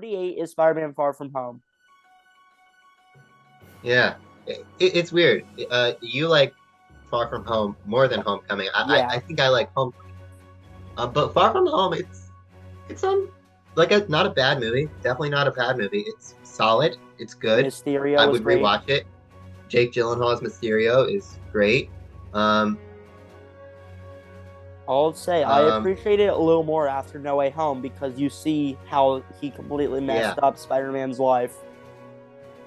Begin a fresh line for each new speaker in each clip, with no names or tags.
38 is Spider-Man Far From Home.
Yeah, it's weird. You like Far From Home more than Homecoming. I
Yeah,
think I like Homecoming. But Far From Home, it's like a not a bad movie. Definitely not a bad movie. It's solid. It's good. I
Mysterio was
would
great.
rewatch it. Jake Gyllenhaal's Mysterio is great. Um,
I'll say I
um,
appreciate it a little more after No Way Home because you see how he completely
yeah,
messed up Spider-Man's life.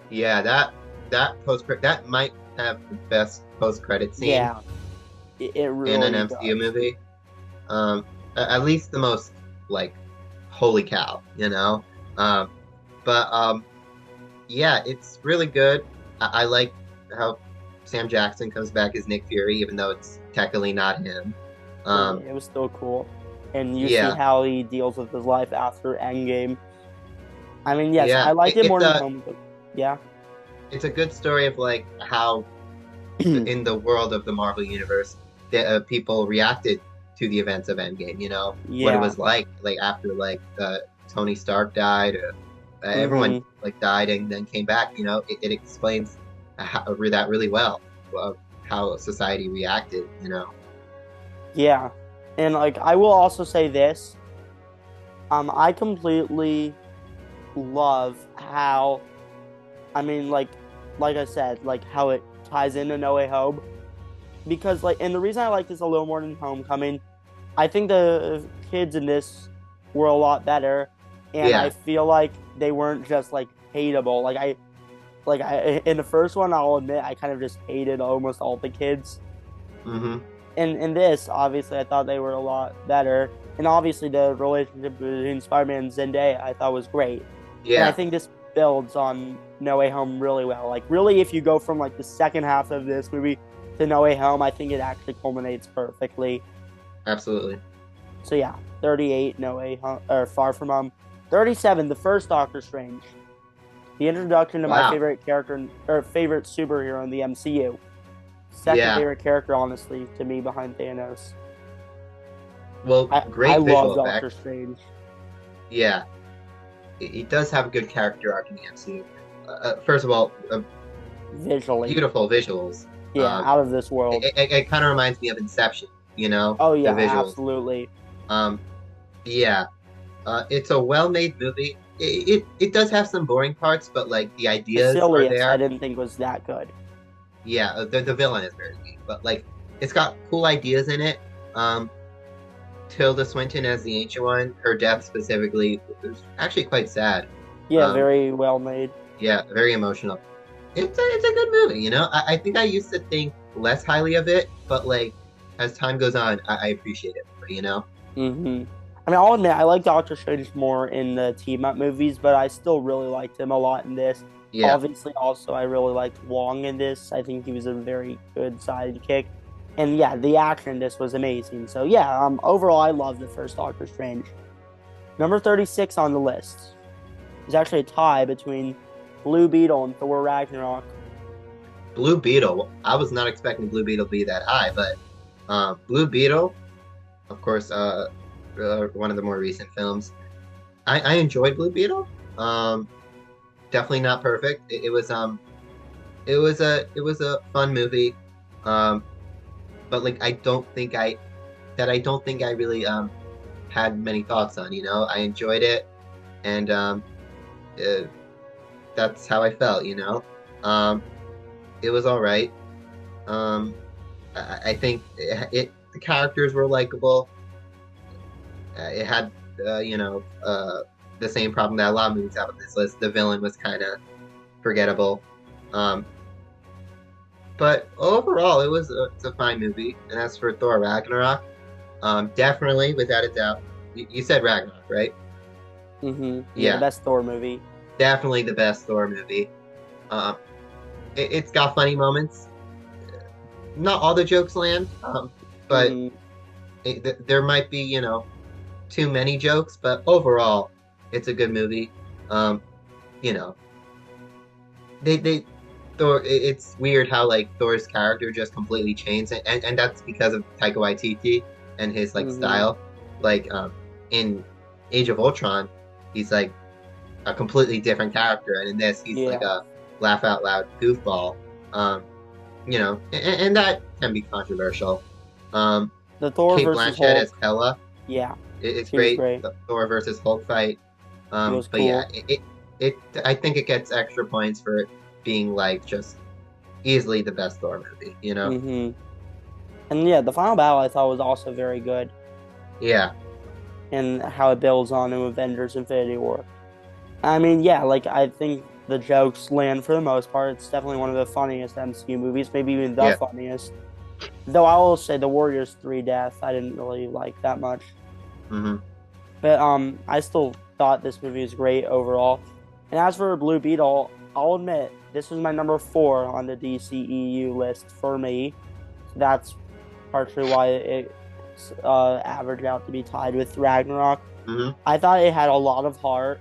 yeah. That that might have the best post credit scene
Yeah, it
in an
really
MCU
does.
movie. At least the most like holy cow, you know. Um, but yeah, it's really good. I like how Sam Jackson comes back as Nick Fury, even though it's technically not him.
But yeah,
Um,
it was still cool. And you see
yeah,
how he deals with his life after Endgame. I mean, yes, I
yeah.
liked it
It's
more than
a
Home, but yeah.
it's a good story of like how in the world of the Marvel universe, people reacted to the events of Endgame. You know what it
Yeah.
was like after Tony Stark died, everyone
Hmm.
like died and then came back. You know, it explains that really well, how society reacted. You know,
Yeah. And like I will also say this. I completely love how like I said, like how it ties into No Way Home. Because and the reason I like this a little more than Homecoming, I think the kids in this were a lot better, and I
yeah,
feel like they weren't just like hateable. I in the first one, I'll admit I kind of just hated almost all the kids.
hmm
And in this, obviously, I thought they were a lot better. And obviously, the relationship between Spider-Man and Zendaya I thought was great. And I
yeah,
think this builds on No Way Home really well. Like, really, if you go from like the second half of this movie to No Way Home, I think it actually culminates perfectly.
absolutely.
So yeah, 38, No Way Home, or Far From Home. 37, the first Doctor Strange. The introduction to my
Wow.
favorite character or favorite superhero in the MCU. Second
Yeah.
favorite character, honestly, to me behind Thanos.
Well,
I
great
love
visual
Doctor
effects.
Strange
Yeah, it does have a good character arc in the MCU. First of all,
visually.
beautiful visuals.
Yeah,
Um,
out of this world.
it kind of reminds me of Inception, you know,
Oh
the
yeah,
visuals.
absolutely.
Um, yeah, it's a well-made movie. It does have some boring parts, but like the ideas are
Basilius, I
there.
didn't think was that good.
Yeah, the villain is very weak, but like it's got cool ideas in it. Um, Tilda Swinton as the Ancient One, her death specifically was actually quite sad.
Yeah,
Um,
very well made.
yeah, very emotional. It's a good movie, you know. I think I used to think less highly of it, but like as time goes on, I appreciate it more, you know.
Hmm. I mean, I'll admit I like Doctor Strange more in the team up movies, but I still really liked him a lot in this.
Yeah,
Obviously, also I really liked Wong in this. I think he was a very good sidekick, and yeah, the action in this was amazing. So yeah, overall I love the first Doctor Strange. Number 36 on the list is actually a tie between Blue Beetle and Thor Ragnarok.
Blue Beetle. I was not expecting Blue Beetle to be that high, but Blue Beetle, of course, one of the more recent films. I enjoyed Blue Beetle. Um, Definitely not perfect. It was a fun movie. Um, but like I don't think I really had many thoughts on. You know, I enjoyed it, and uh, that's how I felt. You know, um, it was all right. Um, I think the characters were likable. It had you know the same problem that a lot of movies have on this list. The villain was kind of forgettable. Um, but overall, it's a fine movie. And as for Thor Ragnarok, definitely without a doubt, you said Ragnarok, right?
Yeah, the
Yeah,
best Thor movie.
definitely the best Thor movie. Um, it's got funny moments. Not all the jokes land, but
Hmm.
there might be, you know, too many jokes. But overall, it's a good movie. Um, you know, they Thor. It's weird how like Thor's character just completely changed, and that's because of Taika Waititi and his like
Hmm.
style. Like in Age of Ultron, he's like a completely different character, and in this, he's like
Yeah.
a laugh out loud goofball. Um, and that can be controversial. Um,
The Thor
Kate
versus
Blanchett as
Hulk.
Hela
Yeah,
is
she was
great.
great.
The Thor versus Hulk fight.
It was
But yeah,
cool.
it I think it gets extra points for it being like just easily the best Thor movie.
And yeah, the final battle I thought was also very good,
Yeah,
and how it builds on to Avengers Infinity War. I mean, yeah, like I think the jokes land for the most part. It's definitely one of the funniest MCU movies, maybe even the
yeah.
funniest. Though I will say the Warriors 3 death I didn't really like that much.
hmm
But I still thought this movie was great overall. And as for Blue Beetle, I'll admit this was my number 4 on the DCEU list for me. That's partially why it averaged out to be tied with Ragnarok.
hmm
I thought it had a lot of heart,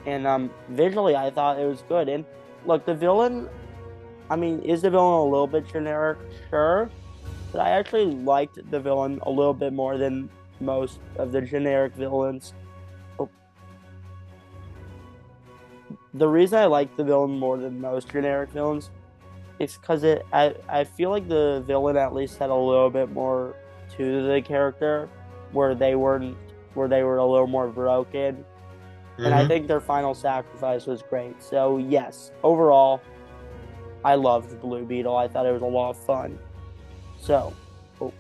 and visually I thought it was good. And look, the villain, I mean, is the villain a little bit generic? Sure, but I actually liked the villain a little bit more than most of the generic villains. Oh, the reason I like the villain more than most generic villains is because I feel like the villain at least had a little bit more to the character, where they weren't where they were a little more broken. And I
hmm
think their final sacrifice was great. So yes, overall, I loved Blue Beetle. I thought it was a lot of fun. So, oh,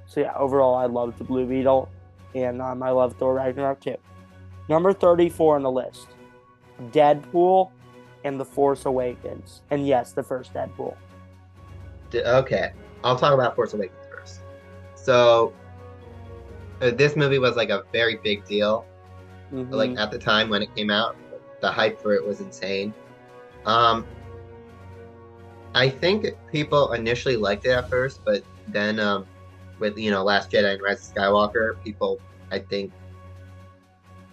so yeah, overall, I loved the Blue Beetle, and I love Thor Ragnarok too. Number 34 on the list, Deadpool and The Force Awakens. And yes, the first Deadpool.
Okay, I'll talk about Force Awakens first. So this movie was like a very big deal. Like
Mm-hmm.
at the time when it came out, the hype for it was insane. Um, I think people initially liked it at first, but then with Last Jedi and Rise of Skywalker, people I think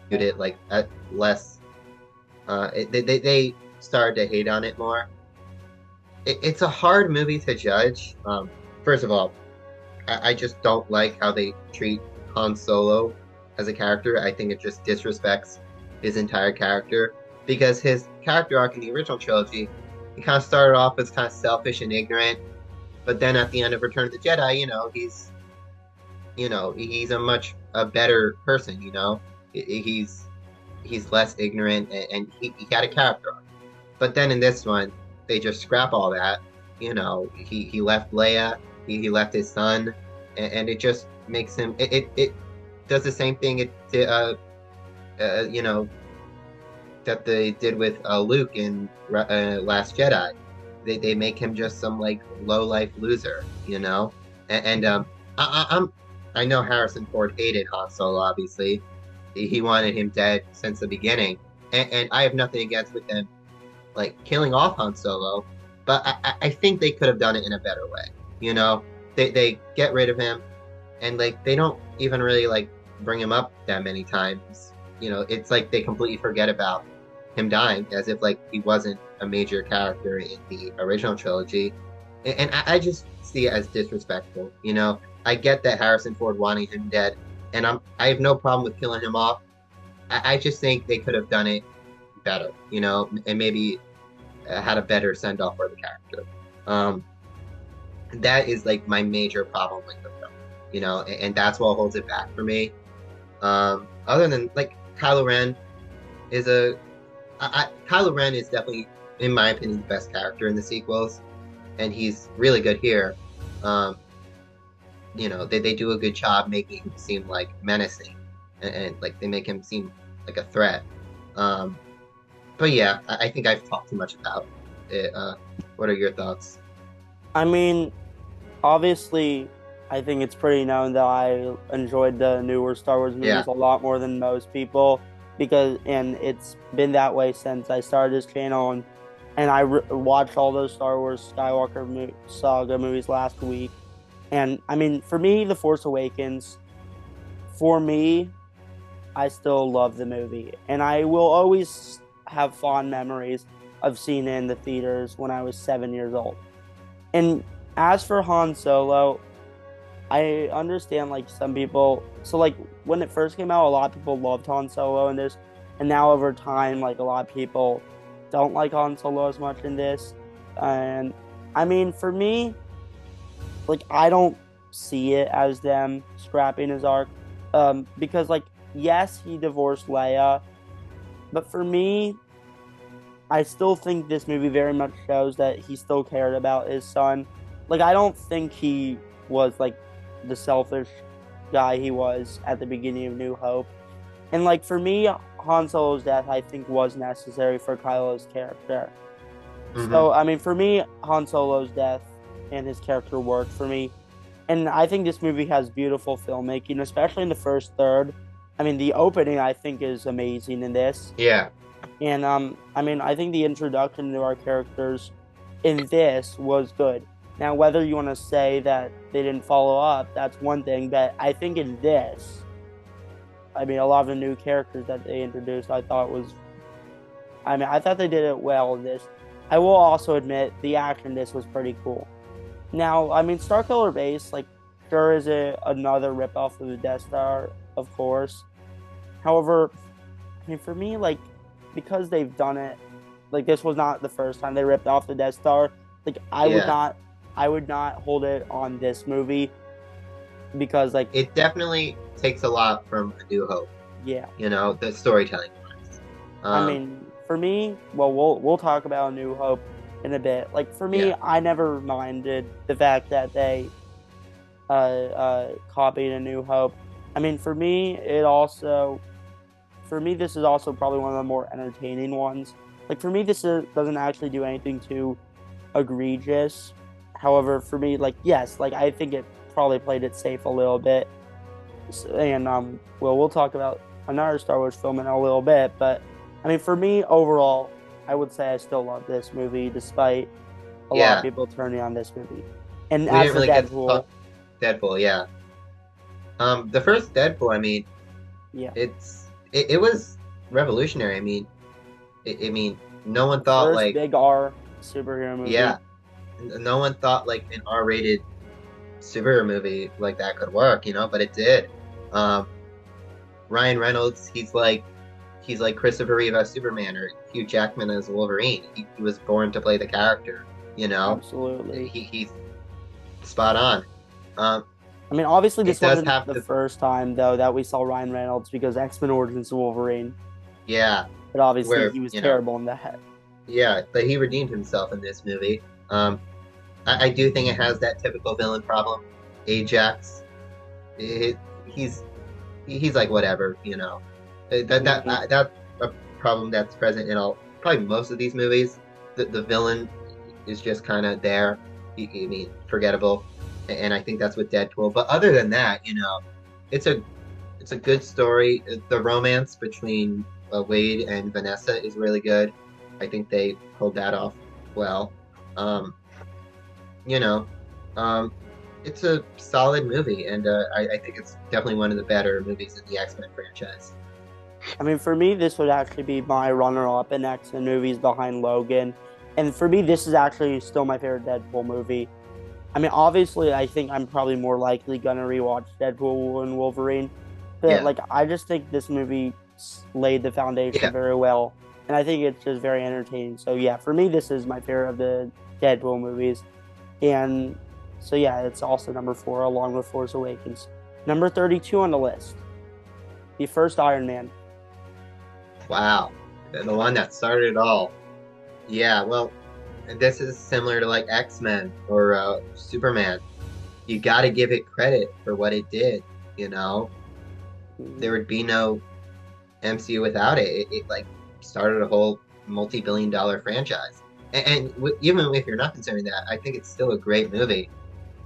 viewed it like at less. They started to hate on it more. It's a hard movie to judge. First of all, I just don't like how they treat Han Solo as a character. I think it just disrespects his entire character because his character arc in the original trilogy, he kind of started off as kind of selfish and ignorant, but then at the end of Return of the Jedi, he's a better person. He's less ignorant and he had a character arc. But then in this one, they just scrap all that. He left Leia, he left his son, and it just makes him. It does the same thing it did, uh, you know, that they did with Luke in Last Jedi. They make him just some like low life loser, And I know Harrison Ford hated Han Solo. Obviously, he wanted him dead since the beginning, and I have nothing against with them like killing off Han Solo, but I think they could have done it in a better way. You know, they get rid of him, and like they don't even really like bring him up that many times. It's like they completely forget about him dying, as if like he wasn't a major character in the original trilogy, and I just see it as disrespectful. I get that Harrison Ford wanting him dead, and I have no problem with killing him off. I just think they could have done it better, and maybe had a better send off for the character. Um, that is like my major problem with the film, and that's what holds it back for me. Other than like Kylo Ren is Kylo Ren is definitely, in my opinion, the best character in the sequels, and he's really good here. Um, they do a good job making him seem like menacing, and like they make him seem like a threat. Um, but yeah, I think I've talked too much about it. What are your thoughts?
I mean, obviously, I think it's pretty known that I enjoyed the newer Star Wars
Yeah.
movies a lot more than most people and it's been that way since I started this channel, and watched all those Star Wars saga movies last week. And I mean, for me, The Force Awakens, for me, I still love the movie, and I will always have fond memories of seeing it in the theaters when I was 7 years old. And as for Han Solo, I understand like some people. So like when it first came out, a lot of people loved Han Solo in this, And now over time, like a lot of people don't like Han Solo as much in this. And I mean, for me, like I don't see it as them scrapping his arc. Because like yes, he divorced Leia, but for me, I still think this movie very much shows that he still cared about his son. Like I don't think he was like the selfish guy he was at the beginning of New Hope. And like for me, Han Solo's death I think was necessary for Kylo's character.
Hmm.
So I mean for me, Han Solo's death and his character worked for me. And I think this movie has beautiful filmmaking, especially in the first third. I mean the opening I think is amazing in this.
Yeah.
And I mean, I think the introduction to our characters in this was good. Now, whether you want to say that they didn't follow up, that's one thing. But I think in this, I mean, a lot of the new characters that they introduced, I thought was, I mean, I thought they did it well in this. I will also admit the action in this was pretty cool. Now, I mean, Starkiller Base, like, sure is another ripoff of the Death Star, of course. However, I mean, for me, like, because they've done it, like this was not the first time they ripped off the Death Star. Like
Yeah.
I would not hold it on this movie because, like,
It definitely takes a lot from A New Hope,
yeah,
the storytelling wise.
I
Um,
mean, for me, well, we'll talk about New Hope in a bit. Like for me,
yeah.
I never minded the fact that they copied A New Hope. I mean, for me, this is also probably one of the more entertaining ones. Like for me, doesn't actually do anything too egregious. However, for me, like yes, like I think it probably played it safe a little bit. And well, we'll talk about another Star Wars film in a little bit. But I mean, for me overall, I would say I still love this movie, despite a lot of
Yeah.
people turning on this movie. And
We
as
didn't
for
really get to
Deadpool,
talk Deadpool, yeah. The first Deadpool, I mean,
yeah,
it was revolutionary. I mean, no one
the
thought
first
like,
big R superhero movie.
yeah, no one thought like an R-rated superhero movie like that could work, but it did. Um, Ryan Reynolds, he's like Christopher Reeve as Superman or Hugh Jackman as Wolverine. He was born to play the character, you know.
Absolutely.
He's spot on. Um,
I mean, obviously,
it
this
does
wasn't
have
the
the
first time though that we saw Ryan Reynolds because X-Men Origins Wolverine,
yeah,
but obviously
where
he was terrible in that.
yeah, but he redeemed himself in this movie. I do think it has that typical villain problem. Ajax, it, he's he's like whatever.
Mhm.
That's a problem that's present in all probably most of these movies. The villain is just kind of there. I mean, forgettable, and I think that's with Deadpool. But other than that, it's a it's a good story. The romance between Wade and Vanessa is really good. I think they pulled that off well. Um, you know, um, it's a solid movie, and I think it's definitely one of the better movies in the X-Men franchise.
I mean, for me, this would actually be my runner-up in X-Men movies behind Logan, and for me, this is actually still my favorite Deadpool movie. I mean, obviously, I think I'm probably more likely gonna rewatch Deadpool and Wolverine, but
Yeah,
like, I just think this movie laid the foundation
yeah,
very well, and I think it's just very entertaining. So yeah, for me, this is my favorite of the Deadpool movies, and so yeah, it's also number 4 along with Force Awakens. Number 32 on the list, the first Iron Man.
wow, the one that started it all. Yeah, well, this is similar to like X-Men or Superman. You got to give it credit for what it did. You know, there would be no MCU without it. It like started a whole multi-billion-dollar franchise. And even if you're not considering that, I think it's still a great movie.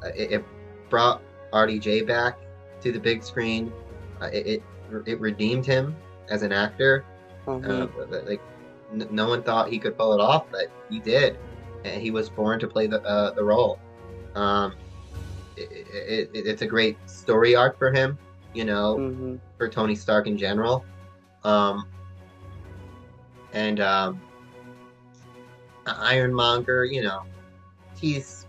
It brought RDJ back to the big screen. It redeemed him as an actor.
Mm-hmm.
Like no one thought he could pull it off, but he did, and he was born to play the role. Um, it's a great story arc for him,
Mm-hmm.
for Tony Stark in general. Um, and Ironmonger, he's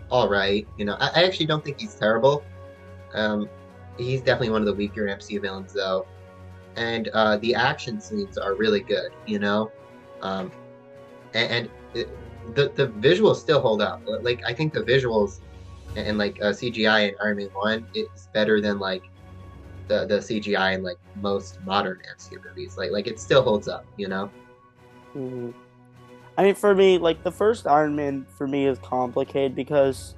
all right. I actually don't think he's terrible. Um, he's definitely one of the weaker MCU villains, though. and the action scenes are really good, you know, um, and the visuals still hold up. Like I think the visuals and like CGI in Iron Man 1 is better than like the CGI in like most modern MCU movies. Like it still holds up, you know.
Hmm. I mean, for me, like the first Iron Man for me is complicated because,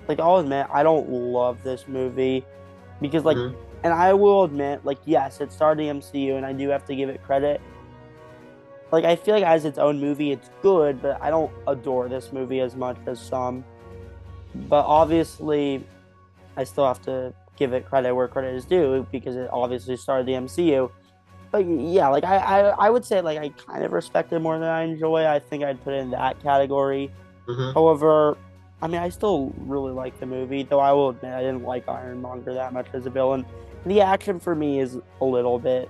like, I'll admit I don't love this movie because, like,
Hmm.
and I will admit, like, yes, it started the MCU, and I do have to give it credit. Like, I feel like as its own movie, it's good, but I don't adore this movie as much as some. But obviously, I still have to give it credit where credit is due because it obviously started the MCU. But yeah, like I would say like I kind of respect it more than I enjoy. I think I'd put it in that category.
Hmm.
However, I mean I still really like the movie, though I will admit I didn't like Ironmonger that much as a villain. The action for me is a little bit.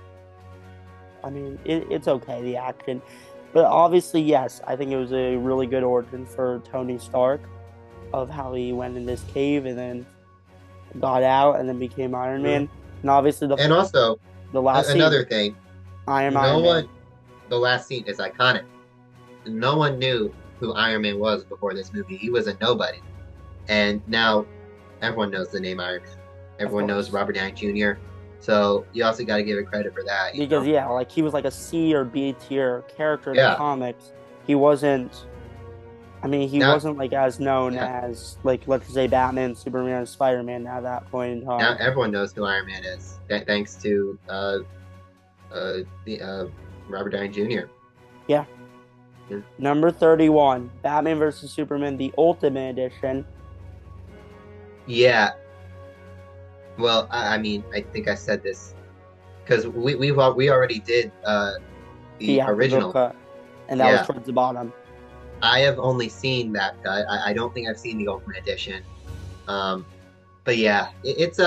I mean, it's okay, the action, but obviously yes, I think it was a really good origin for Tony Stark of how he went in this cave and then got out and then became Iron
Hmm.
Man. And obviously
And also
the last scene,
another thing,
I am
no
Iron Man.
one. The last scene is iconic. No one knew who Iron Man was before this movie. He was a nobody, and now everyone knows the name Iron Man.
Of
Everyone knows
course.
Robert Downey Jr. So you also got to give it credit for that, you
Because
know?
yeah, like he was like a C or B tier character in the
Yeah.
comics. He wasn't. I mean, he
Now,
wasn't like as known
yeah.
as like let's say Batman, Superman, and Spider-Man at that point in
Now
time.
everyone knows who Iron Man is, thanks to the Robert Downey Jr.
Yeah. Number 31, Batman versus Superman, the Ultimate Edition.
Yeah. Well, I mean, I think I said this because we already did the
Theatrical
original.
cut, and that was
Yeah.
towards the bottom.
I have only seen that cut. I don't think I've seen the Ultimate Edition. Um, but yeah, it's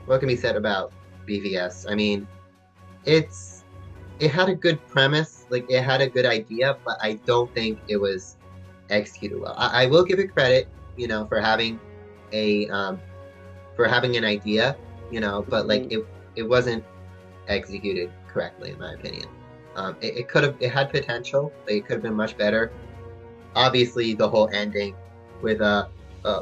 what can be said about BVS? I mean, it's it had a good premise, like it had a good idea, but I don't think it was executed well. I will give it credit, you know, a for having an idea, you know, but like
Mhm.
it wasn't executed correctly in my opinion. It could have it had potential. Like, it could have been much better. Obviously, the whole ending with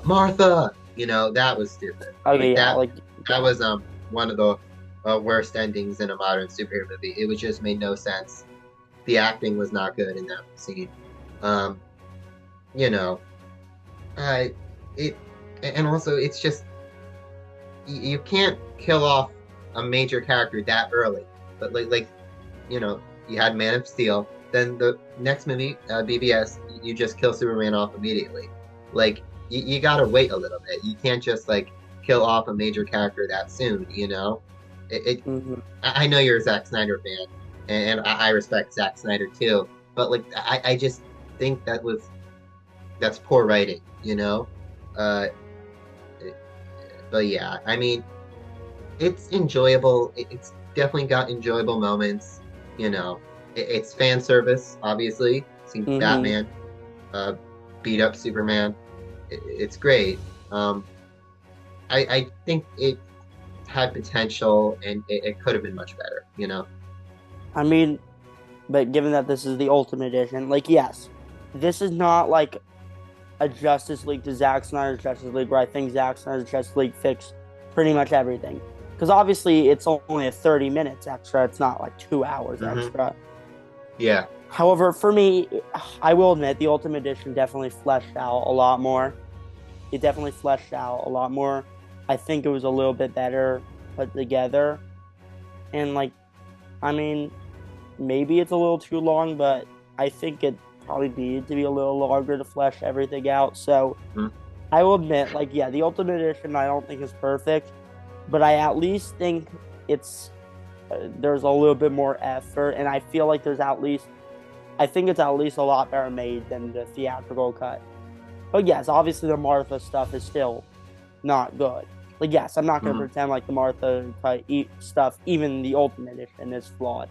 Martha, you know, that was stupid.
Okay,
Like
yeah, like
that
yeah.
was one of the worst endings in a modern superhero movie. It was just made no sense. The acting was not good in that scene. Um, you know, I it and also it's just you can't kill off a major character that early. But like you know, you had Man of Steel. Then the next movie, BBS, you just kill Superman off immediately. Like you gotta wait a little bit. You can't just like kill off a major character that soon. You know, it
Mhm.
I know you're a Zack Snyder fan, and I respect Zack Snyder too. But like I just think that's poor writing. You know, uh, but yeah, I mean it's enjoyable. It's definitely got enjoyable moments. You know, it's fan service, obviously. Seeing
Mhm.
Batman uh, beat up Superman, it's great. I think it had potential and it could have been much better. You know.
I mean, but given that this is the Ultimate Edition, like yes, this is not like a Justice League to Zack Snyder's Justice League, where I think Zack Snyder's Justice League fixed pretty much everything. Because obviously it's only a 30 minutes extra. It's not like 2 hours
Hmm.
extra.
Yeah.
However, for me, I will admit the Ultimate Edition definitely fleshed out a lot more. It definitely fleshed out a lot more. I think it was a little bit better put together. And like, I mean, maybe it's a little too long, but I think it probably needed to be a little longer to flesh everything out. So
Mhm.
I will admit, like, yeah, the Ultimate Edition I don't think is perfect, but I at least think it's there's a little bit more effort, and I feel like there's at least I think it's at least a lot better made than the theatrical cut. But yes, obviously the Martha stuff is still not good. Like, yes, I'm not gonna
Mhm.
pretend like the Martha cut stuff, even the Ultimate Edition, is flawed.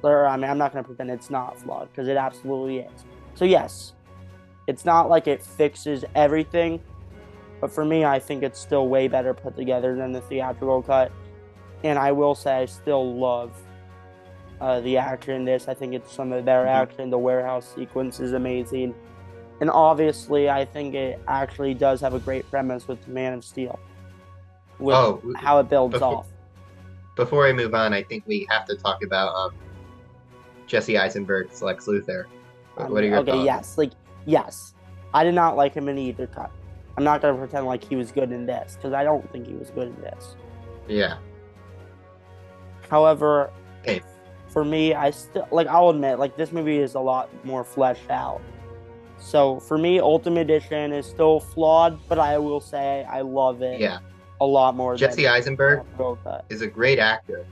Or I mean, I'm not gonna pretend it's not flawed because it absolutely is. So yes, it's not like it fixes everything, but for me, I think it's still way better put together than the theatrical cut. And I will say I still love the action in this. I think it's some of the better
Mhm.
action. The warehouse sequence is amazing. And obviously, I think it actually does have a great premise with Man of Steel, with
Oh,
how it builds
before
off.
before I move on, I think we have to talk about Jesse Eisenberg's Lex Luthor.
I
What are
mean,
your
okay,
thoughts?
yes, like, yes. I did not like him in either cut. I'm not going to pretend like he was good in this, because I don't think he was good in this.
Yeah.
However,
Okay.
for me, I still, like, I'll admit, like, this movie is a lot more fleshed out. So for me, Ultimate Edition is still flawed, but I will say I love it
Yeah.
a lot more
Jesse
than
Eisenberg
Road Cut.
is a great actor,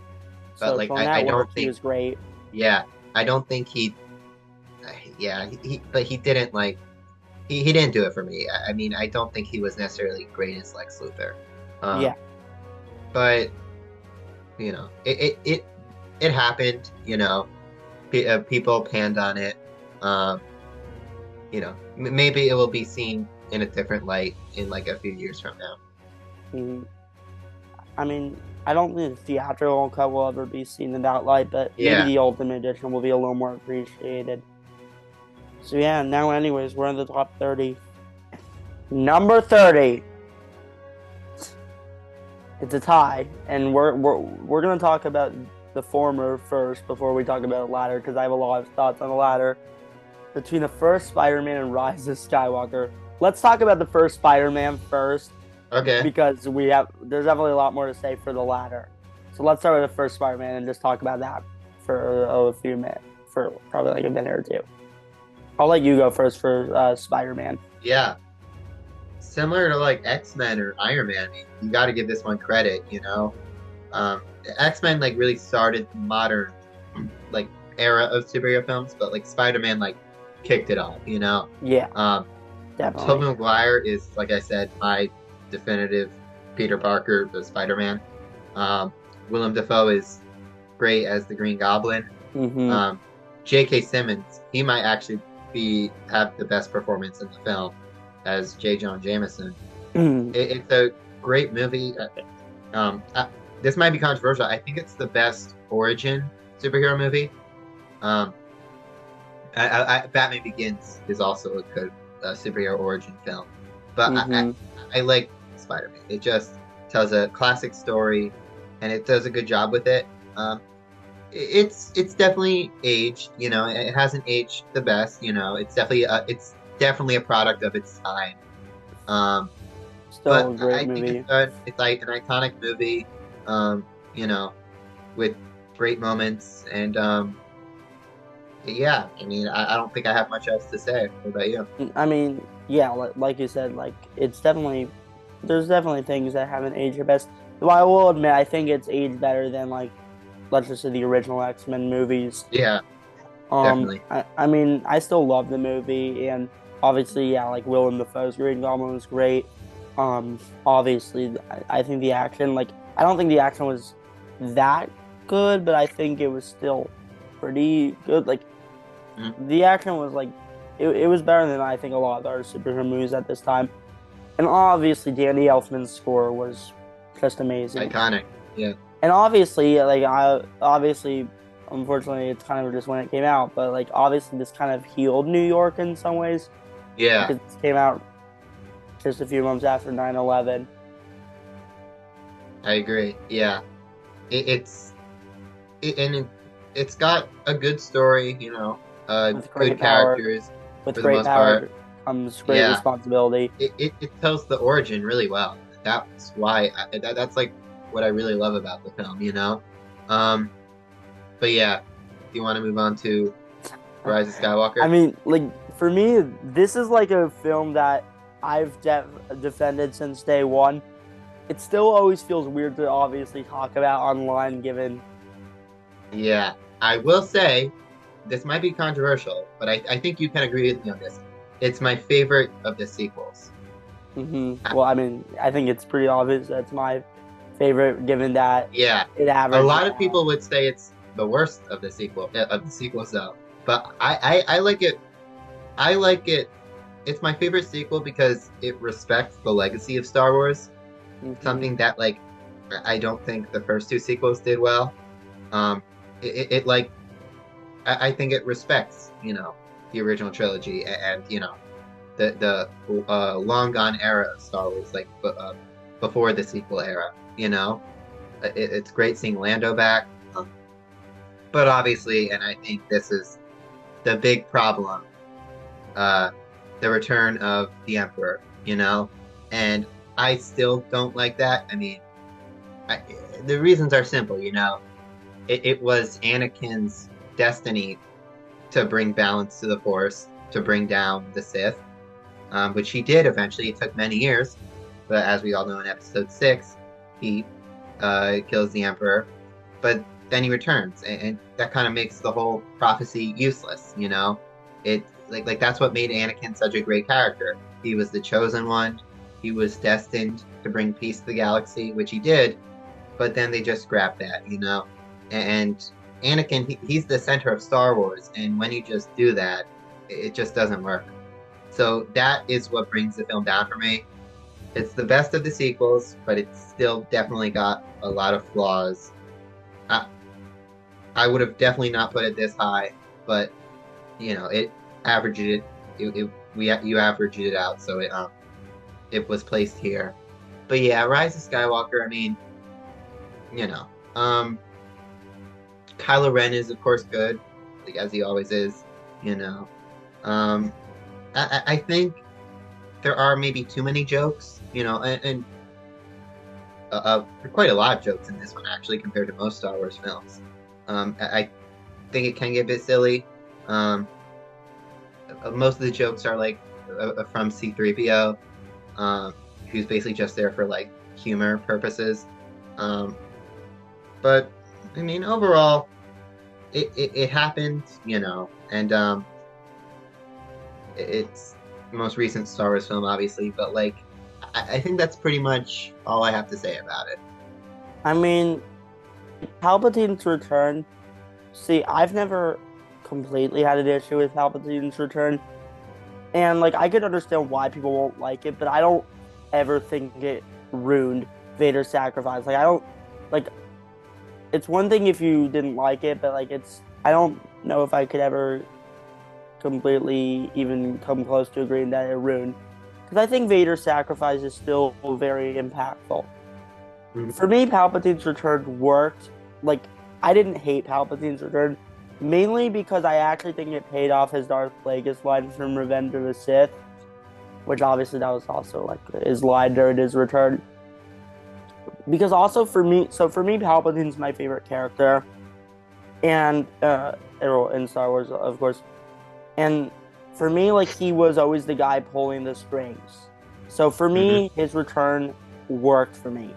but like
Social
I
Network,
don't
he
think
was great.
yeah, I don't think yeah, but he didn't like he didn't do it for me. I mean, I don't think he was necessarily great as Lex Luthor.
Yeah.
But you know, it happened, you know. People panned on it. Um, you know, maybe it will be seen in a different light in like a few years from now.
Mhm. I mean, I don't think the theatrical cut will ever be seen in that light, but maybe
Yeah.
the Ultimate Edition will be a little more appreciated. So yeah, now anyways, we're in the top 30. Number 30. It's a tie, and we're gonna talk about the former first before we talk about the latter, because I have a lot of thoughts on the latter. Between the first Spider-Man and Rise of Skywalker. Let's talk about the first Spider-Man first,
Okay.
because there's definitely a lot more to say for the latter. So let's start with the first Spider-Man and just talk about that for a few minutes, for probably like a minute or two. I'll let you go first for Spider-Man.
Yeah. Similar to like X-Men or Iron Man, you got to give this one credit, you know. X-Men like really started the modern like era of superhero films, but like Spider-Man like kicked it off, you know.
Yeah,
Um,
definitely.
Tobey Maguire is, like I said, my definitive Peter Parker, the Spider-Man. Um, Willem Dafoe is great as the Green Goblin.
Mm-hmm.
Um, J.K. Simmons, he might actually have the best performance in the film as J. Jonah Jameson. It's a great movie. This might be controversial. I think it's the best origin superhero movie. Um, Batman Begins is also a good superhero origin film, but
Mm-hmm.
I like Spider-Man. It just tells a classic story, and it does a good job with it. It's definitely aged. You know, it hasn't aged the best. You know, it's definitely a product of its time. Um,
Still
but
a great
I think
movie.
it's like an iconic movie. You know, with great moments and yeah, I mean, I don't think I have much else to say. What about you?
I mean, yeah, like you said, like it's definitely there's definitely things that haven't aged the best. Though I will admit, I think it's aged better than like let's just say the original X-Men movies.
Yeah, definitely.
I mean, I still love the movie, and obviously, yeah, like Willem Dafoe's Green Goblin was great. Obviously, I think the action, like, I don't think the action was that good, but I think it was still pretty good. Like,
Mhm.
the action was like, it was better than I think a lot of other superhero movies at this time. And obviously, Danny Elfman's score was just amazing.
Iconic. Yeah.
And obviously, like obviously, unfortunately, it's kind of just when it came out, but like obviously, this kind of healed New York in some ways
Yeah,
because it came out just a few months after 9/11
I agree. Yeah, it, it's and it's got a good story. You know,
with
good
great power.
characters
With
for the
great
most
power
part.
comes great
Yeah,
responsibility.
it tells the origin really well. That's why that's like what I really love about the film. You know, um, but yeah, do you want to move on to Rise of
I
Skywalker?
mean, like for me, this is like a film that I've defended since day one. It still always feels weird to obviously talk about online, given.
Yeah, I will say this might be controversial, but I think you can agree with me on this. It's my favorite of the sequels.
Well, I mean, I think it's pretty obvious that's my favorite, given that
Yeah,
it
a
averages
lot of
out.
people would say it's the worst of the sequels though. But I like it. I like it. It's my favorite sequel because it respects the legacy of Star Wars.
Hmm.
Something that like I don't think the first two sequels did well. Um, it like I think it respects, the original trilogy and the long gone era of Star Wars, like before the sequel era. It's great seeing Lando back, but obviously, and I think this is the big problem, uh, the return of the Emperor. And I still don't like that. I mean, I, the reasons are simple. It was Anakin's destiny to bring balance to the Force, to bring down the Sith, which he did eventually. It took many years, but as we all know in Episode 6, he kills the Emperor, but then he returns, and that kind of makes the whole prophecy useless. It like that's what made Anakin such a great character. He was the chosen one. He was destined to bring peace to the galaxy, which he did, but then they just scrapped that. And Anakin, he's the center of Star Wars, and when you just do that, it just doesn't work. So that is what brings the film down for me. It's the best of the sequels, but it's still definitely got a lot of flaws. I would have definitely not put it this high, but it averaged it. You averaged it out, so it was placed here. But yeah, Rise of Skywalker. I mean, Kylo Ren is of course good, like as he always is. I think there are maybe too many jokes, and quite a lot of jokes in this one actually compared to most Star Wars films. I think it can get a bit silly. Most of the jokes are like from C-3PO, who's basically just there for like humor purposes. But I mean, overall, it happened, and it's the most recent Star Wars film, obviously. But like, I think that's pretty much all I have to say about it.
I mean, Palpatine's return. See, I've never completely had an issue with Palpatine's return, and like I could understand why people won't like it, but I don't ever think it ruined Vader's sacrifice. Like I don't like. It's one thing if you didn't like it, but like I don't know if I could ever completely even come close to agreeing that it ruined. Because I think Vader's sacrifice is still very impactful.
Mm-hmm.
For me, Palpatine's return worked. Like, I didn't hate Palpatine's return, mainly because I actually think it paid off his Darth Plagueis line from Revenge of the Sith, which obviously that was also like his line during his return. Because also for me, Palpatine's my favorite character, and in Star Wars, of course. And for me, like he was always the guy pulling the strings. So for me, his return worked for me.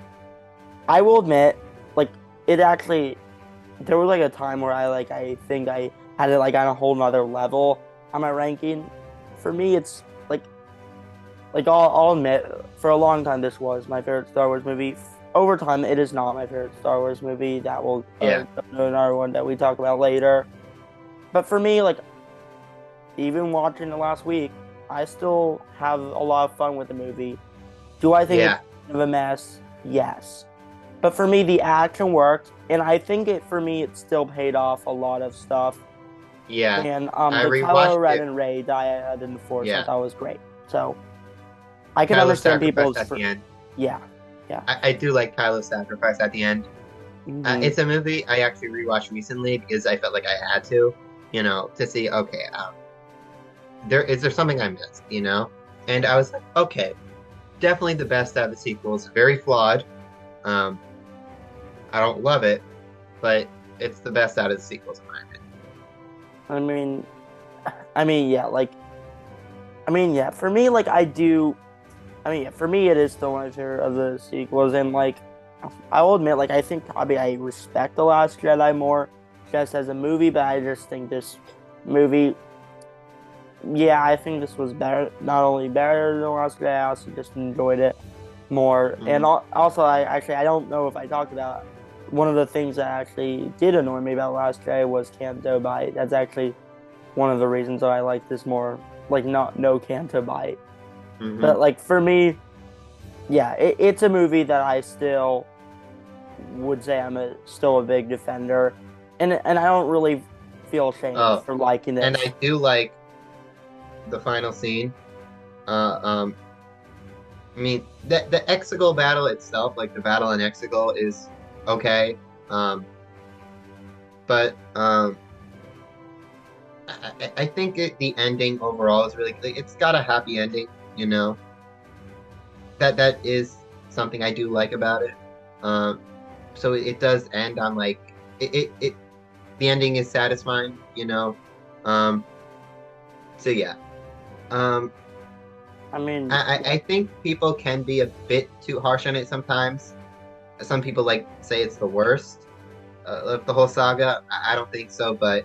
I will admit, like it actually, there was like a time where I think I had it like on a whole nother level on my ranking. For me, it's like I'll admit, for a long time this was my favorite Star Wars movie. Over time, it is not my favorite Star Wars movie. That will go to another one that we talk about later. But for me, like, even watching it last week, I still have a lot of fun with the movie. Do I think it's kind of a mess? Yes. But for me, the action worked, and I think it still paid off a lot of stuff.
Yeah.
And the
Kylo
Ren and Rey dyad in the Force, I thought was great. So I can
Kylo's
understand people's
at the end.
Yeah.
I do like Kylo's sacrifice at the end.
Mm-hmm.
It's a movie I actually rewatched recently because I felt like I had to, to see, okay, is there something I missed, And I was like, okay, definitely the best out of the sequels. Very flawed. I don't love it, but it's the best out of the sequels in my opinion.
For me, like I do. For me, it is still my favorite of the sequels, and like, I will admit, like, I think probably I respect The Last Jedi more just as a movie, but I just think this movie, I think this was better. Not only better than The Last Jedi, I also just enjoyed it more. Mm-hmm. And also, I don't know if I talked about one of the things that actually did annoy me about The Last Jedi was Canto Bite. That's actually one of the reasons that I like this more, like, no Canto Bite. Mm-hmm. But like for me, it's a movie that I still would say I'm still a big defender, and I don't really feel ashamed
Oh,
for liking
and
this.
I do like the final scene. Uh, um, I mean, the Exegol battle itself, like the battle in Exegol, is okay. Um, but I think the ending overall is really like, it's got a happy ending, you know. That is something I do like about it. Um, so it does end on like it the ending is satisfying, you know. Um, so yeah. Um,
I mean,
I think people can be a bit too harsh on it sometimes. Some people like say it's the worst of the whole saga. I don't think so, but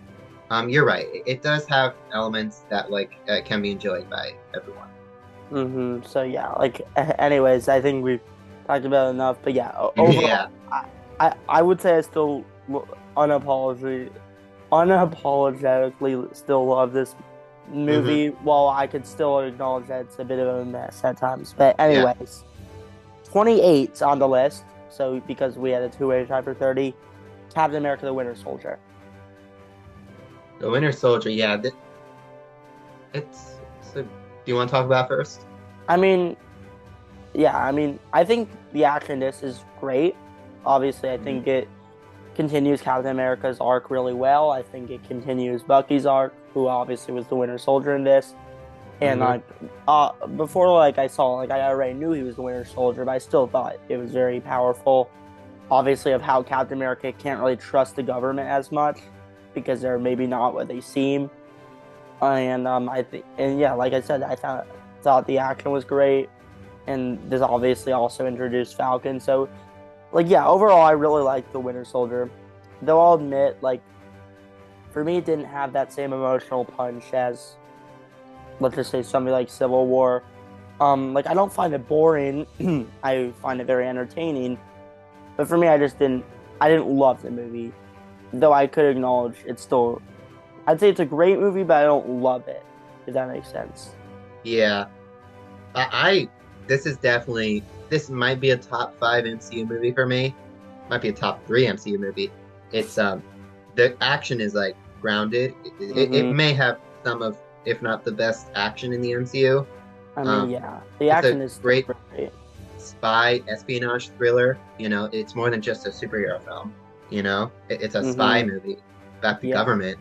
you're right. It does have elements that like can be enjoyed by everyone.
so yeah, like, anyways, I think we've talked about it enough. But yeah,
Yeah.
overall, I would say I still unapologetically unapologetically still love this
Hmm.
movie. While I could still acknowledge that it's a bit of a mess at times. But
Yeah.
anyways, 28's on the list. So because we had a two-way tie for 30, Captain America: The Winter Soldier.
The Winter Soldier. Yeah. It's. So, do you want to talk about it first?
I mean, yeah, I mean, I think the action in this is great. Obviously, I
Hmm.
think it continues Captain America's arc really well. I think it continues Bucky's arc, who obviously was the Winter Soldier in this. And
Hmm.
like, before, like, I saw, like, I already knew he was the Winter Soldier, but I still thought it was very powerful. Obviously, of how Captain America can't really trust the government as much because they're maybe not what they seem. And I think, and yeah, like I said, I thought the action was great, and this obviously also introduced Falcon. So, like, yeah, overall, I really liked the Winter Soldier. Though I'll admit, like, for me, it didn't have that same emotional punch as, let's just say, something like Civil War. Like, I don't find it boring. I find it very entertaining. But for me, I didn't love the movie. Though I could acknowledge it's still, I'd say it's a great movie, but I don't love it, if that makes sense.
Yeah. I this is definitely this might be a top five MCU movie for me. Might be a top three MCU movie. It's the action is like grounded. It
hmm
may have some of, if not the best action in the MCU.
I mean,
Um,
yeah, the
it's a
action is still
great
great.
spy espionage thriller. You know, it's more than just a superhero film. You know, it's a spy
hmm
movie about the
Yeah,
government.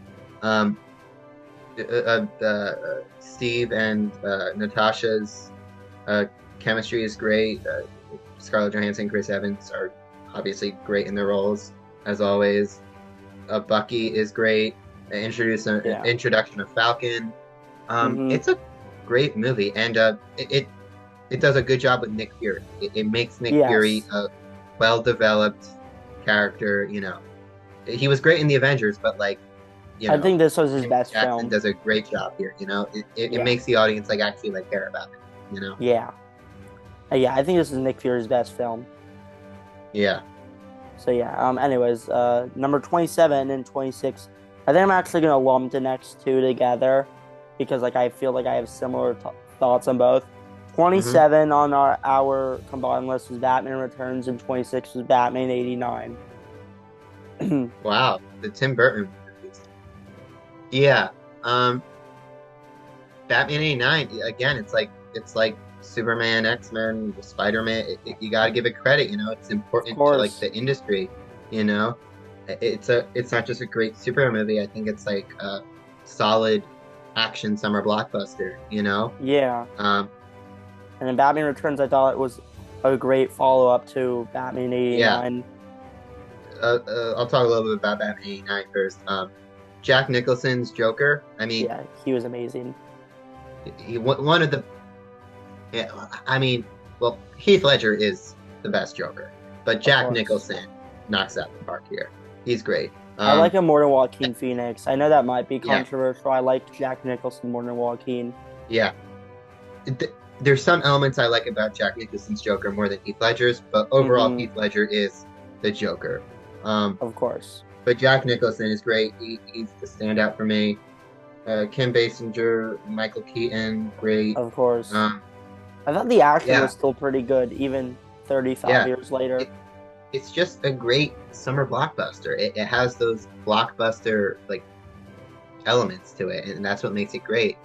Steve and Natasha's uh, chemistry is great. Scarlett Johansson, Chris Evans are obviously great in their roles as always. Bucky is great.
yeah.
Introduction of Falcon.
hmm
It's a great movie, and it does a good job with Nick Fury. It makes Nick Fury
Yes.
a well-developed character. You know, he was great in the Avengers, but like, you
I
know,
think this was his
Samuel
best
Jackson
film.
does a great job here. You know, it
Yeah,
makes the audience like actually like care about it. You know,
yeah, yeah. I think this is Nick Fury's best film.
yeah.
So yeah. Anyways, number 27 and 26. I think I'm actually gonna lump the next two together because like I feel like I have similar thoughts on both.
Hmm.
27 on our combined list was Batman Returns, and 26 was Batman 89.
Wow, the Tim Burton movies. Yeah. Um, Batman '89 again. It's like Superman, X-Men, Spider-Man. You got to give it credit. You know, it's
Of
important to like
course.
the industry. You know, it's not just a great superhero movie. I think it's like a solid action summer blockbuster. You know.
Yeah.
Um,
And then Batman Returns, I thought it was a great follow up to Batman
yeah.
89.
I'll talk a little bit about Batman '89 first. Jack Nicholson's Joker. I mean,
Yeah, he was amazing.
one of the. Yeah, I mean, well, Heath Ledger is the best Joker, but
Of
Jack
course.
Nicholson knocks out the park here. He's great.
I like him more than Joaquin Phoenix. I know that might be
Yeah,
controversial. I like Jack Nicholson more than Joaquin.
yeah. There's some elements I like about Jack Nicholson's Joker more than Heath Ledger's, but overall,
hmm
Heath Ledger is the Joker. Um,
Of course.
but Jack Nicholson is great. He's the standout for me. Kim Basinger, Michael Keaton, great.
Of course.
Um,
I thought the action was
yeah,
still pretty good, even 35
yeah.
years
It,
later.
it's just a great summer blockbuster. It has those blockbuster like elements to it, and that's what makes it great.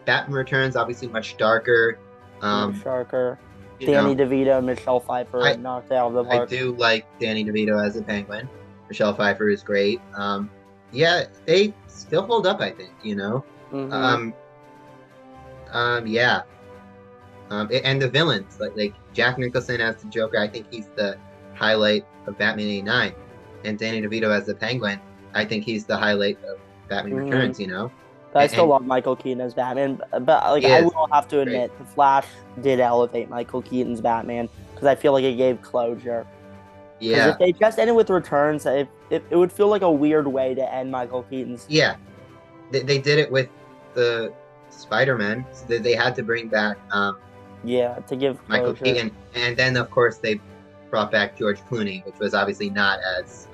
Batman Returns obviously much darker.
Much
Um,
darker.
you
Danny
know,
DeVito, Michelle Pfeiffer
I
knocked it out of the
I
park.
do like Danny DeVito as a Penguin. Michelle Pfeiffer is great. Yeah, they still hold up, I think, you know.
Mm-hmm.
Um, yeah. And the villains, like Jack Nicholson as the Joker, I think he's the highlight of Batman '89, and Danny DeVito as the Penguin, I think he's the highlight of Batman
Mm-hmm.
Returns. You know,
But I still
and
love Michael Keaton as Batman. But like,
he
I
is
will have to
great.
admit, The Flash did elevate Michael Keaton's Batman because I feel like it gave closure. Because if
Yeah,
they just ended with Returns, it would feel like a weird way to end Michael Keaton's.
yeah. They did it with the Spider-Man, so they had to bring back
Yeah, to give
Michael
closure.
Keaton, and then of course they brought back George Clooney, which was obviously not as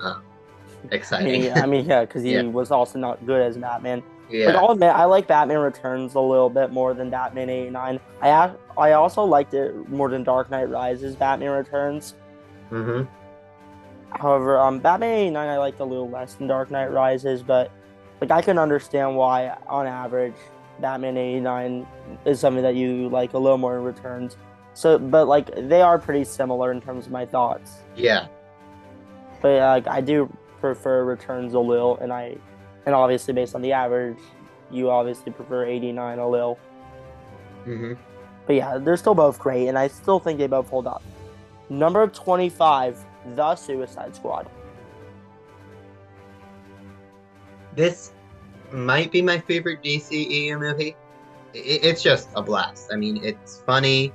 exciting.
Yeah, because
Yeah,
he was also not good as Batman. Like
yeah.
I'll admit, I like Batman Returns a little bit more than Batman '89. I also liked it more than Dark Knight Rises. Batman Returns.
Hmm.
However, Batman '89 I liked a little less than Dark Knight Rises, but like I can understand why on average Batman '89 is something that you like a little more in Returns. So, but like they are pretty similar in terms of my thoughts.
Yeah.
But like I do prefer Returns a little, and obviously based on the average, you obviously prefer '89 a little.
Hmm.
But yeah, they're still both great, and I still think they both hold up. Number 25, The Suicide Squad.
This might be my favorite DCEU movie. It's just a blast. I mean, it's funny.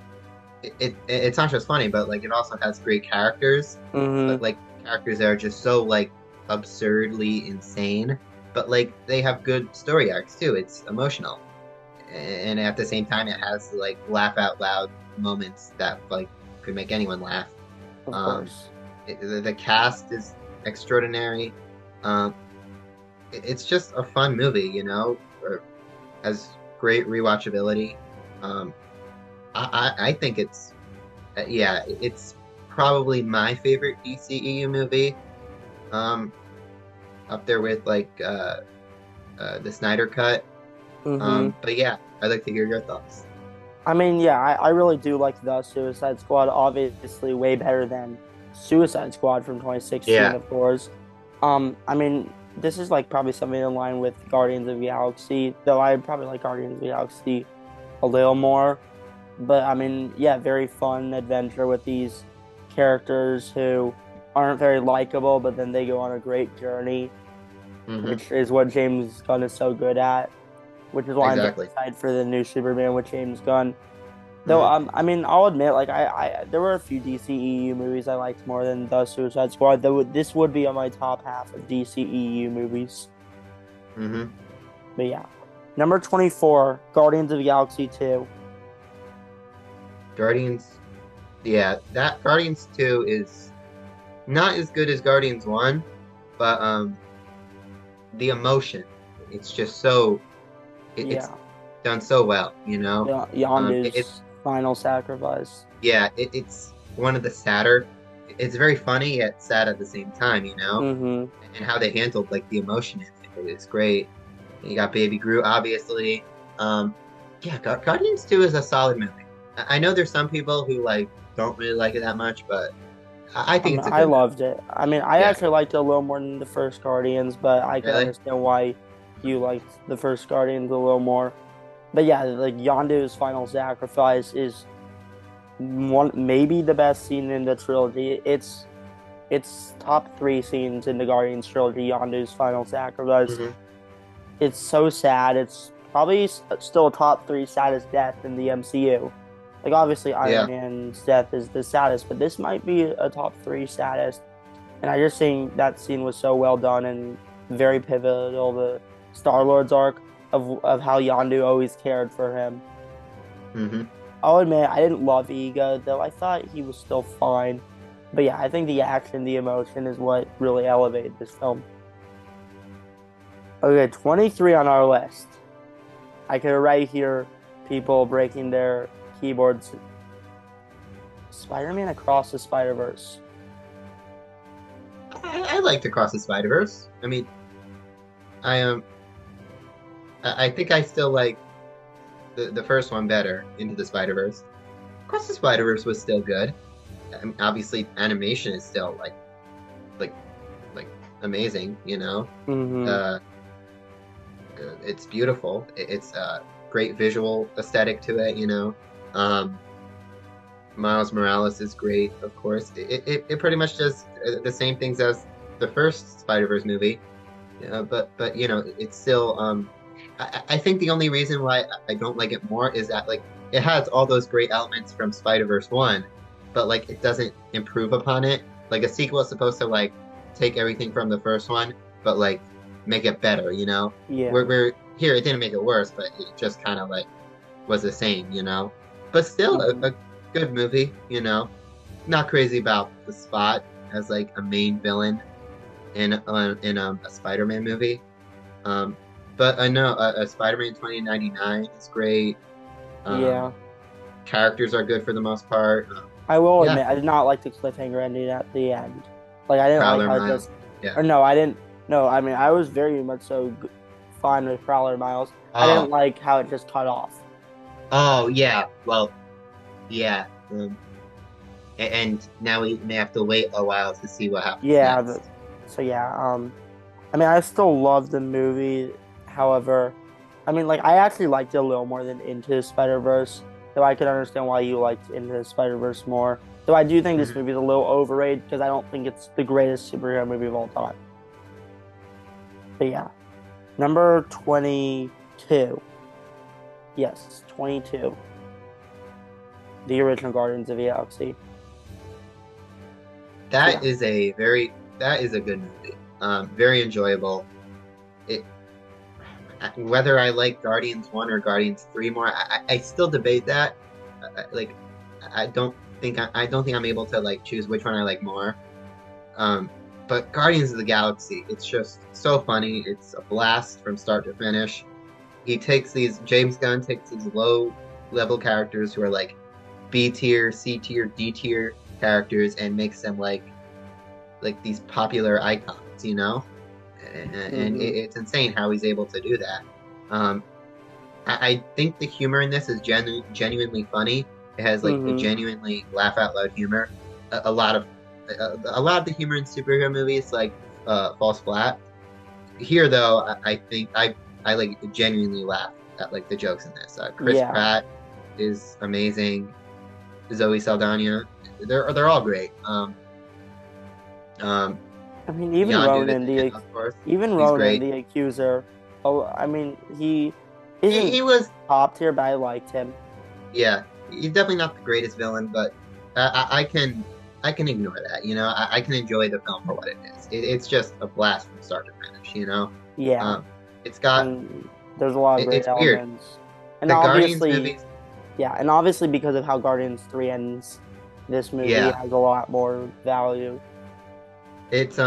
It's not just funny, but like it also has great characters.
Mm-hmm.
Like characters that are just so like absurdly insane, but like they have good story arcs too. It's emotional, and at the same time, it has like laugh out loud moments that like could make anyone laugh.
Of
Um,
course.
the cast is extraordinary. Um, it's just a fun movie, you know, has great rewatchability. Um, I think it's yeah, it's probably my favorite DCEU movie. Um, up there with like the Snyder Cut.
Mm-hmm.
But yeah, I'd like to hear your thoughts.
Yeah, I really do like The Suicide Squad. Obviously, way better than Suicide Squad from 2016,
Yeah.
of course. This is like probably something in line with Guardians of the Galaxy, though I probably like Guardians of the Galaxy a little more. But yeah, very fun adventure with these characters who aren't very likable, but then they go on a great journey,
Hmm.
which is what James Gunn is so good at. Which is why I'm very
Exactly.
excited for the new Superman with James Gunn. Though,
Hmm.
I'll admit, like there were a few DCEU movies I liked more than The Suicide Squad. Though this would be on my top half of DCEU movies.
Hmm.
But yeah, number 24, Guardians of the Galaxy 2.
Guardians. Yeah, that Guardians 2 is not as good as Guardians 1, but the emotion, it's just so it's
Yeah,
done so well, you know.
yeah,
It's
Yondu's final sacrifice.
yeah, it's one of the sadder. It's very funny yet sad at the same time, you know,
Mm-hmm.
and how they handled like the emotion in it is great. You got Baby Groot, obviously. Um, yeah, Guardians 2 is a solid movie. I know there's some people who like don't really like it that much, but I think it's a
I
good movie.
loved it. I
Yeah,
actually liked it a little more than the first Guardians, but I can
really.
understand why you liked the first Guardians a little more. But yeah, like Yondu's final sacrifice is one maybe the best scene in the trilogy. It's top three scenes in the Guardians trilogy. Yondu's final sacrifice.
Hmm.
It's so sad. It's probably still a top three saddest death in the MCU. Like obviously Iron
Yeah.
Man's death is the saddest, but this might be a top three saddest. And I just think that scene was so well done and very pivotal. The Star Lord's arc of how Yondu always cared for him.
Hmm.
I'll admit I didn't love Ego, though I thought he was still fine. But yeah, I think the action, the emotion is what really elevated this film. Okay, 23 on our list. I can already hear people breaking their keyboards. Spider-Man Across the Spider-Verse.
liked Across the Spider-Verse. I mean, I I think I still like the first one better, Into the Spider-Verse. Across the Spider-Verse was still good. I mean, obviously, animation is still like like amazing. You know,
Mm-hmm.
uh, it's beautiful. It's a great visual aesthetic to it. You know, um, Miles Morales is great, of course. It pretty much does the same things as the first Spider-Verse movie. But you know, it's still I think the only reason why I don't like it more is that like it has all those great elements from Spider-Verse 1, but like it doesn't improve upon it. Like a sequel is supposed to like take everything from the first one, but like make it better, you know?
Yeah.
We're here, it didn't make it worse, but it just kind of like was the same, you know? But still
Mm-hmm.
a good movie, you know? Not crazy about the Spot as like a main villain in a Spider-Man movie. Um, but I know Spider-Man 2099 is great. Um,
Yeah.
characters are good for the most part.
I will
Yeah,
admit, I did not like the cliffhanger ending at the end. Like, I didn't like
Prowler
how it
Miles.
just,
Yeah.
or no, I didn't. No, I mean, I was very much so fine with Prowler Miles. I didn't
Oh,
like how it just cut off.
oh yeah. Well, yeah. And now we may have to wait a while to see what happens
Yeah.
next.
So yeah. I mean, I still love the movie. However, I mean, like, I actually liked it a little more than Into the Spider Verse. Though I could understand why you liked Into the Spider Verse more. Though I do think this
Mhm.
movie is a little overrated because I don't think it's the greatest superhero movie of all time. But yeah, number 22. Yes, 22. The original Guardians of the Galaxy. So
That
yeah,
is a very that is a good movie. Very enjoyable. It whether I like Guardians 1 or Guardians 3 more, I still debate that. Like I don't I don't think I'm able to like choose which one I like more. Um, but Guardians of the Galaxy, it's just so funny. It's a blast from start to finish. James Gunn takes these low level characters who are like B tier, C tier, D tier characters and makes them like these popular icons, you know? And
hmm
it's insane how he's able to do that. Um, I think the humor in this is genuinely funny. It has like a
hmm
genuinely laugh out loud humor. A lot of a lot of the humor in superhero movies like falls flat. Here though, I think I like genuinely laugh at like the jokes in this. Chris
yeah.
Pratt is amazing. Zoe Saldana, they're all great. Um,
I mean,
Yondu, of course,
Even
he's
Ronan,
great.
the accuser. Oh, I mean, he isn't
He was
top tier, but I liked him.
yeah, he's definitely not the greatest villain, but I can ignore that. You know, I can enjoy the film for what it is. It's just a blast from start to finish. You know,
Yeah,
um, it's got
and there's a lot of great
it's weird.
elements, and
The Guardians
obviously,
movies,
yeah, and obviously because of how Guardians 3 ends, this movie
yeah,
has a lot more value.
it's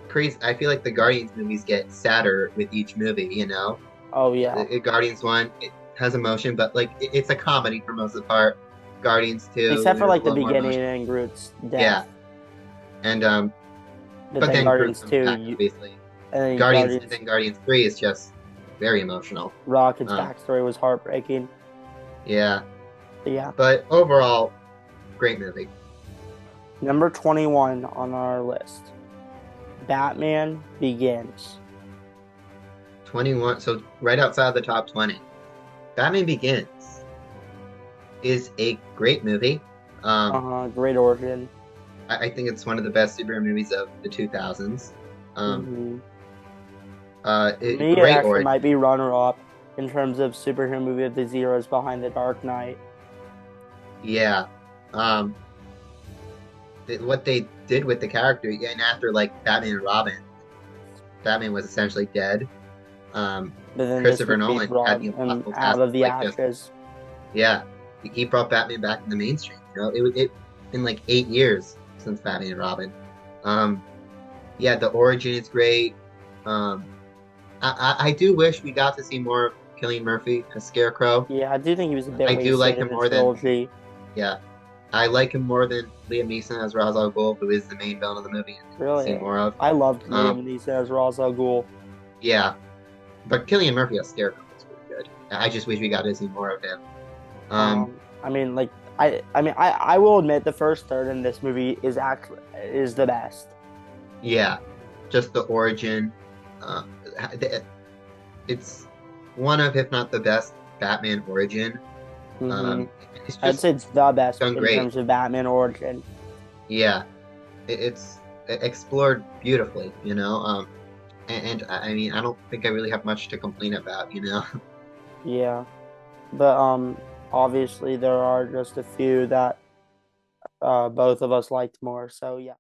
crazy. I feel like the Guardians movies get sadder with each movie. You know,
Oh yeah,
Guardians one it has emotion, but like it's a comedy for most of the part. Guardians two,
except for
there's a
like the
little more
beginning
emotion.
and Groot's
Yeah,
death,
and
but
but
then
then Groot
Guardians
comes
2,
back, obviously.
and then
Guardians and
Guardians
then Guardians 3 is just very emotional.
Rocket's
Um,
backstory was heartbreaking.
yeah,
But yeah,
but overall, great movie.
number 21 on our list, Batman Begins.
21, so right outside the top 20. Batman Begins is a great movie. Um,
Great origin.
I think it's one of the best superhero movies of the 2000s. Um,
hmm For me, it
great
actually
origin.
might be runner up in terms of superhero movie of the zeros behind The Dark Knight.
Yeah. Um, what they did with the character, yeah, and after like Batman and Robin, Batman was essentially dead. Um,
But then this
Christopher
movie
Nolan had
brought
the
him
impossible
out
task
of
of
the
like just
ashes.
yeah, he brought Batman back in the mainstream. You know, it been like 8 years since Batman and Robin. Um, yeah, the origin is great. Um, I do wish we got to see more of Cillian Murphy as Scarecrow.
Yeah, I do think he was a bit
I do
wasted
like
in
him
the
more than
trilogy.
yeah. I like him more than Liam Neeson as Ra's al Ghul, who is the main villain of the movie and need to see
Really,
more of.
I loved
Um,
Liam Neeson as Ra's al Ghul.
yeah, but Killian Murphy as Scarecrow was really good. I just wish we got to see more of him. Um,
I mean, like I will admit the first third in this movie is the best.
yeah, just the origin. Uh, it's one of, if not the best, Batman origin.
hmm
It's
I'd
just
say it's the best
done
in
great.
terms of Batman origin.
Yeah, it's explored beautifully, you know. And I mean, I don't think I really have much to complain about, you know.
Yeah, but obviously there are just a few that both of us liked more. So yeah.